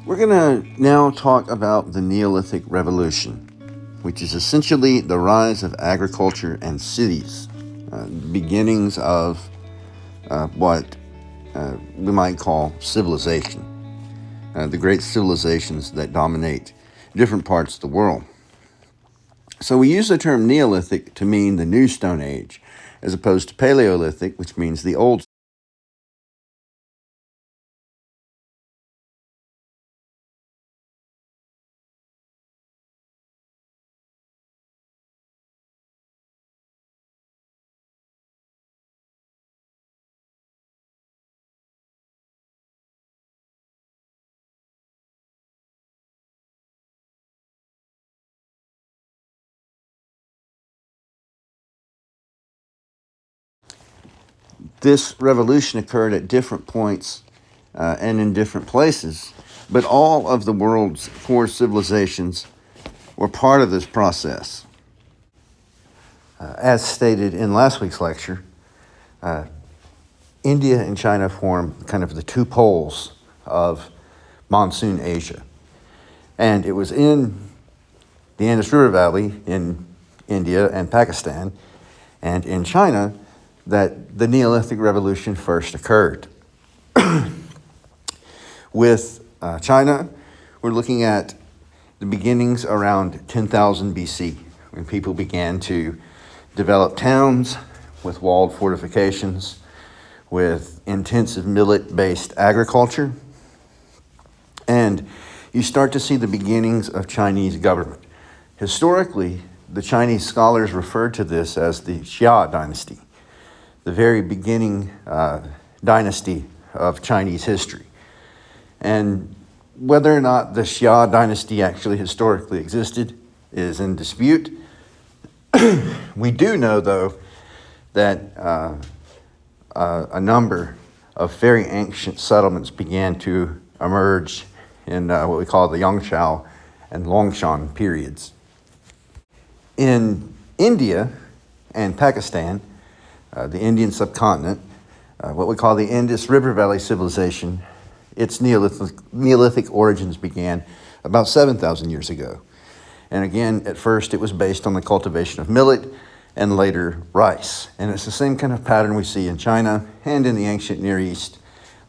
We're going to now talk about the Neolithic Revolution, which is essentially the rise of agriculture and cities, beginnings of what we might call civilization, the great civilizations that dominate different parts of the world. So we use the term Neolithic to mean the New Stone Age, as opposed to Paleolithic, which means the Old. This revolution occurred at different points and in different places, but all of the world's core civilizations were part of this process. As stated in last week's lecture, India and China form kind of the two poles of monsoon Asia. And it was in the Indus River Valley in India and Pakistan and in China that the Neolithic Revolution first occurred. With China, we're looking at the beginnings around 10,000 BC, when people began to develop towns with walled fortifications, with intensive millet-based agriculture, and you start to see the beginnings of Chinese government. Historically, the Chinese scholars referred to this as the Xia dynasty, the very beginning dynasty of Chinese history. And whether or not the Xia dynasty actually historically existed is in dispute. We do know, though, that a number of very ancient settlements began to emerge in what we call the Yongzhou and Longshan periods. In India and Pakistan, the Indian subcontinent, what we call the Indus River Valley civilization, its Neolithic origins began about 7,000 years ago. And again, at first it was based on the cultivation of millet and later rice. And it's the same kind of pattern we see in China and in the ancient Near East,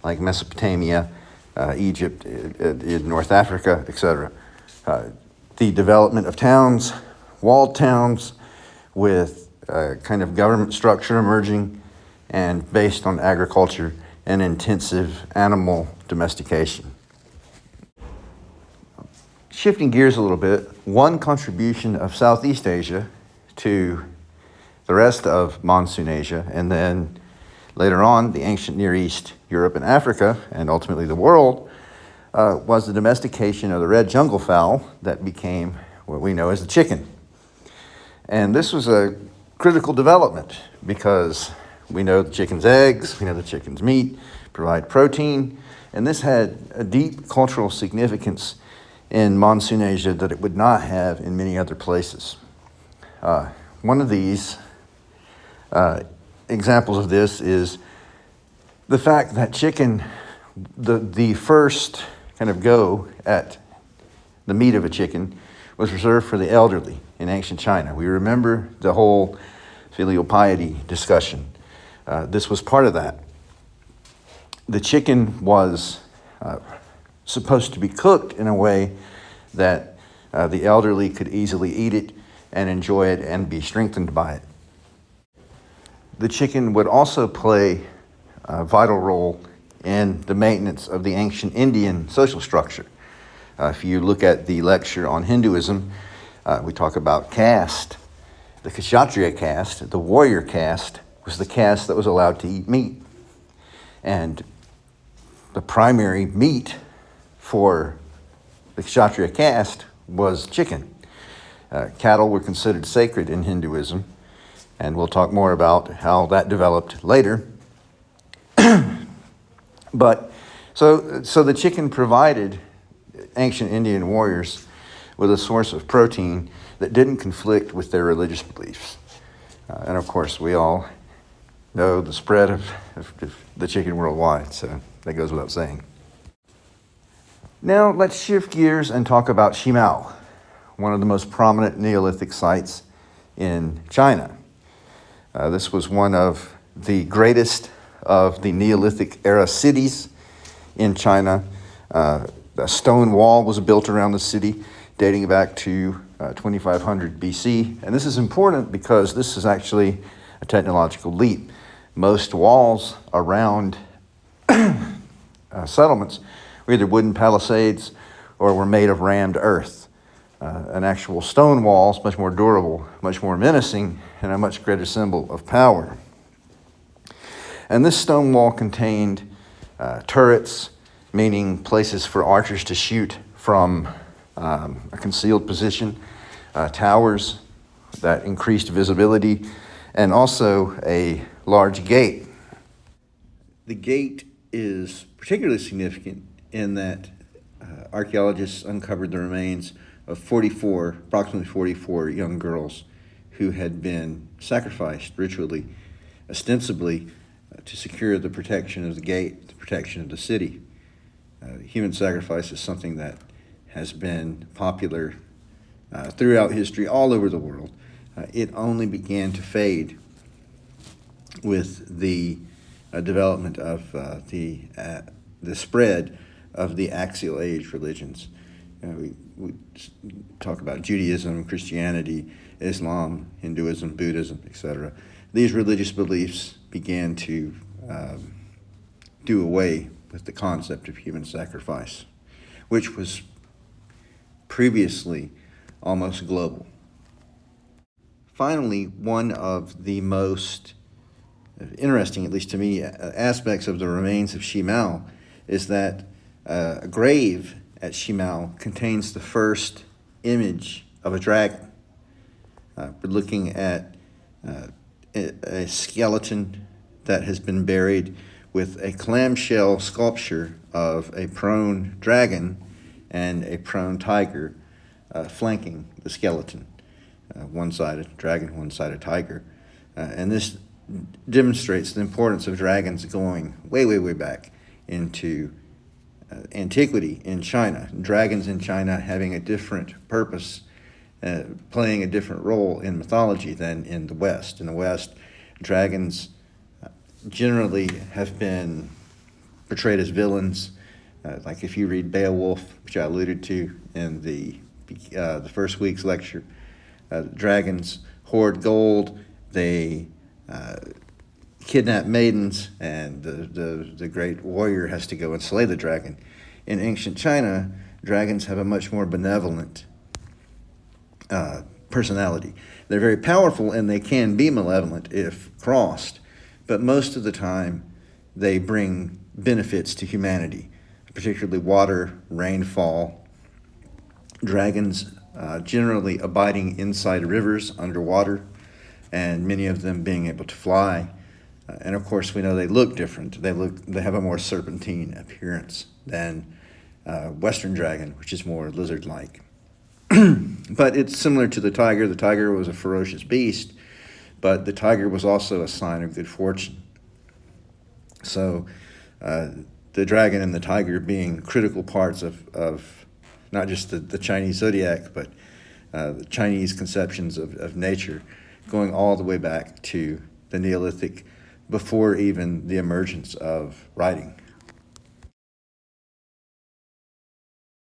like Mesopotamia, Egypt, in North Africa, etc. The development of towns, walled towns with kind of government structure emerging and based on agriculture and intensive animal domestication. Shifting gears a little bit, one contribution of Southeast Asia to the rest of monsoon Asia, and then later on the ancient Near East, Europe and Africa, and ultimately the world, was the domestication of the red jungle fowl that became what we know as the chicken. And this was a critical development because we know the chicken's eggs, we know the chicken's meat provide protein, and this had a deep cultural significance in monsoon Asia that it would not have in many other places. One of these examples of this is the fact that chicken, the first kind of go at the meat of a chicken was reserved for the elderly in ancient China. We remember the whole filial piety discussion. This was part of that. The chicken was supposed to be cooked in a way that the elderly could easily eat it and enjoy it and be strengthened by it. The chicken would also play a vital role in the maintenance of the ancient Indian social structure. If you look at the lecture on Hinduism, we talk about caste. The Kshatriya caste, the warrior caste, was the caste that was allowed to eat meat. And the primary meat for the Kshatriya caste was chicken. Cattle were considered sacred in Hinduism, and we'll talk more about how that developed later. But so the chicken provided ancient Indian warriors with a source of protein that didn't conflict with their religious beliefs. And of course, we all know the spread of the chicken worldwide, so that goes without saying. Now let's shift gears and talk about Shimao, one of the most prominent Neolithic sites in China. This was one of the greatest of the Neolithic era cities in China. A stone wall was built around the city dating back to 2500 BC. And this is important because this is actually a technological leap. Most walls around settlements were either wooden palisades or were made of rammed earth. An actual stone wall is much more durable, much more menacing, and a much greater symbol of power. And this stone wall contained turrets, meaning places for archers to shoot from a concealed position, towers that increased visibility, and also a large gate. The gate is particularly significant in that archaeologists uncovered the remains of approximately 44 young girls who had been sacrificed ritually, ostensibly to secure the protection of the gate, the protection of the city. Human sacrifice is something that has been popular throughout history all over the world. It only began to fade with the development of the spread of the axial age religions. We talk about Judaism, Christianity, Islam, Hinduism, Buddhism, etc. These religious beliefs began to do away with the concept of human sacrifice, which was previously almost global. Finally, one of the most interesting, at least to me, aspects of the remains of Shimao is that a grave at Shimao contains the first image of a dragon. We're looking at a skeleton that has been buried with a clamshell sculpture of a prone dragon and a prone tiger flanking the skeleton. One side a dragon, one side a tiger. And this demonstrates the importance of dragons going way, way, way back into antiquity in China. Dragons in China having a different purpose, playing a different role in mythology than in the West. In the West, dragons generally have been portrayed as villains. Like if you read Beowulf, which I alluded to in the first week's lecture, dragons hoard gold, they kidnap maidens, and the great warrior has to go and slay the dragon. In ancient China, dragons have a much more benevolent personality. They're very powerful and they can be malevolent if crossed, but most of the time they bring benefits to humanity, particularly water, rainfall. Dragons generally abiding inside rivers underwater, and many of them being able to fly. And of course, we know they look different. They have a more serpentine appearance than Western dragon, which is more lizard-like. But it's similar to the tiger. The tiger was a ferocious beast, but the tiger was also a sign of good fortune. So the dragon and the tiger being critical parts of not just the Chinese zodiac, but the Chinese conceptions of nature, going all the way back to the Neolithic, before even the emergence of writing.